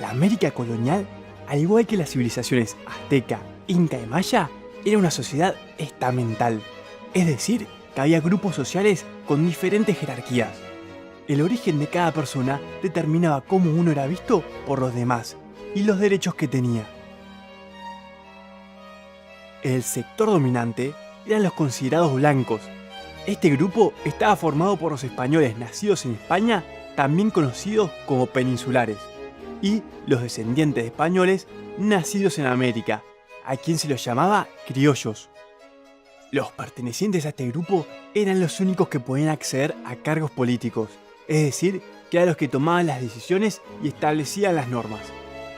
La América colonial, al igual que las civilizaciones azteca, inca y maya, era una sociedad estamental, es decir, que había grupos sociales con diferentes jerarquías. El origen de cada persona determinaba cómo uno era visto por los demás y los derechos que tenía. El sector dominante eran los considerados blancos. Este grupo estaba formado por los españoles nacidos en España, también conocidos como peninsulares, y los descendientes de españoles nacidos en América, a quien se los llamaba criollos. Los pertenecientes a este grupo eran los únicos que podían acceder a cargos políticos, es decir, que eran los que tomaban las decisiones y establecían las normas.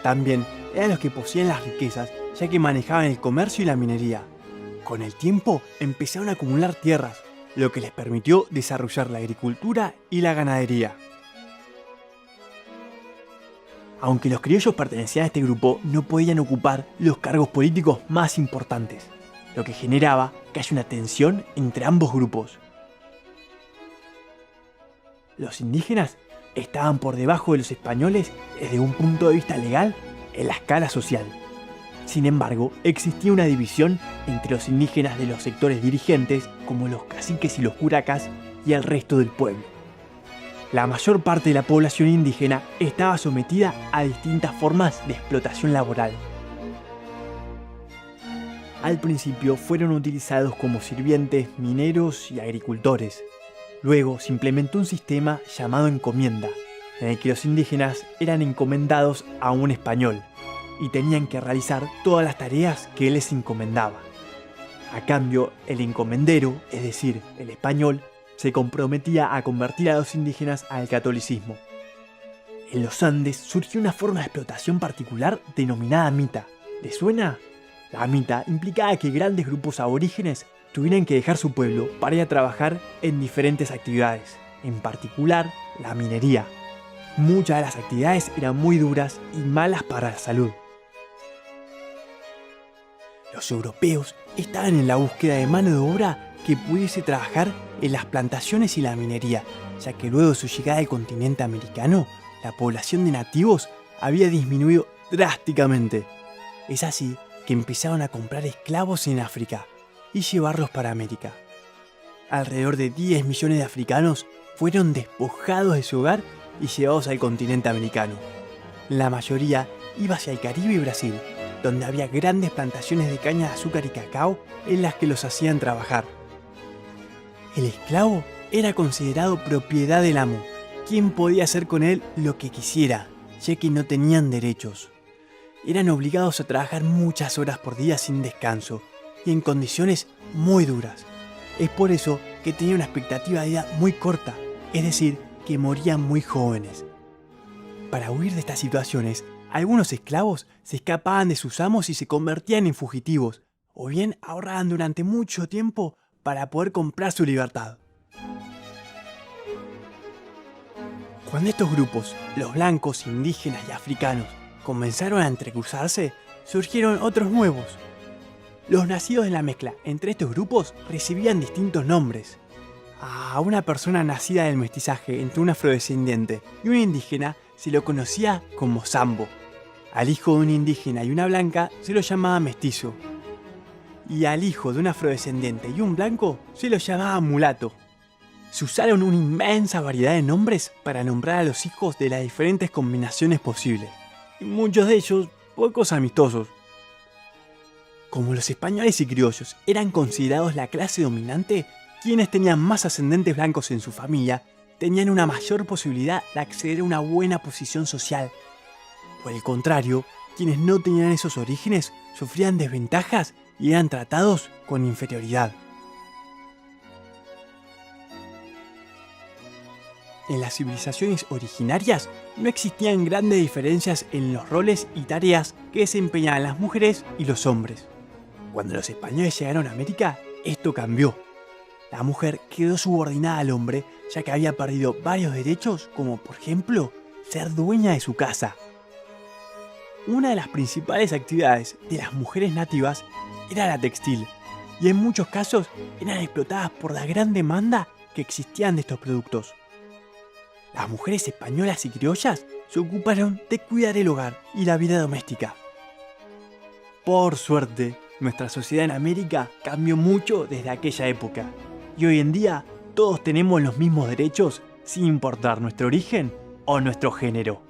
También eran los que poseían las riquezas, ya que manejaban el comercio y la minería. Con el tiempo empezaron a acumular tierras, lo que les permitió desarrollar la agricultura y la ganadería. Aunque los criollos pertenecían a este grupo, no podían ocupar los cargos políticos más importantes, lo que generaba que haya una tensión entre ambos grupos. Los indígenas estaban por debajo de los españoles desde un punto de vista legal en la escala social. Sin embargo, existía una división entre los indígenas de los sectores dirigentes, como los caciques y los curacas, y el resto del pueblo. La mayor parte de la población indígena estaba sometida a distintas formas de explotación laboral. Al principio fueron utilizados como sirvientes, mineros y agricultores. Luego se implementó un sistema llamado encomienda, en el que los indígenas eran encomendados a un español y tenían que realizar todas las tareas que él les encomendaba. A cambio, el encomendero, es decir, el español, se comprometía a convertir a los indígenas al catolicismo. En los Andes surgió una forma de explotación particular denominada mita. ¿Les suena? La mita implicaba que grandes grupos aborígenes tuvieran que dejar su pueblo para ir a trabajar en diferentes actividades, en particular la minería. Muchas de las actividades eran muy duras y malas para la salud. Los europeos estaban en la búsqueda de mano de obra que pudiese trabajar en las plantaciones y la minería, ya que luego de su llegada al continente americano, la población de nativos había disminuido drásticamente. Es así que empezaron a comprar esclavos en África y llevarlos para América. Alrededor de 10 millones de africanos fueron despojados de su hogar y llevados al continente americano. La mayoría iba hacia el Caribe y Brasil, donde había grandes plantaciones de caña de azúcar y cacao en las que los hacían trabajar. El esclavo era considerado propiedad del amo, quien podía hacer con él lo que quisiera, ya que no tenían derechos. Eran obligados a trabajar muchas horas por día sin descanso y en condiciones muy duras. Es por eso que tenían una expectativa de vida muy corta, es decir, que morían muy jóvenes. Para huir de estas situaciones, algunos esclavos se escapaban de sus amos y se convertían en fugitivos, o bien ahorraban durante mucho tiempo para poder comprar su libertad. Cuando estos grupos, los blancos, indígenas y africanos, comenzaron a entrecruzarse, surgieron otros nuevos. Los nacidos de la mezcla entre estos grupos recibían distintos nombres. A una persona nacida del mestizaje entre un afrodescendiente y un indígena se lo conocía como sambo. Al hijo de un indígena y una blanca se lo llamaba mestizo. Y al hijo de un afrodescendiente y un blanco se lo llamaba mulato. Se usaron una inmensa variedad de nombres para nombrar a los hijos de las diferentes combinaciones posibles. Y muchos de ellos pocos amistosos. Como los españoles y criollos eran considerados la clase dominante, quienes tenían más ascendentes blancos en su familia tenían una mayor posibilidad de acceder a una buena posición social. Por el contrario, quienes no tenían esos orígenes sufrían desventajas y eran tratados con inferioridad. En las civilizaciones originarias no existían grandes diferencias en los roles y tareas que desempeñaban las mujeres y los hombres. Cuando los españoles llegaron a América, esto cambió. La mujer quedó subordinada al hombre, ya que había perdido varios derechos, como por ejemplo, ser dueña de su casa. Una de las principales actividades de las mujeres nativas era la textil, y en muchos casos eran explotadas por la gran demanda que existían de estos productos. Las mujeres españolas y criollas se ocuparon de cuidar el hogar y la vida doméstica. Por suerte, nuestra sociedad en América cambió mucho desde aquella época, y hoy en día todos tenemos los mismos derechos sin importar nuestro origen o nuestro género.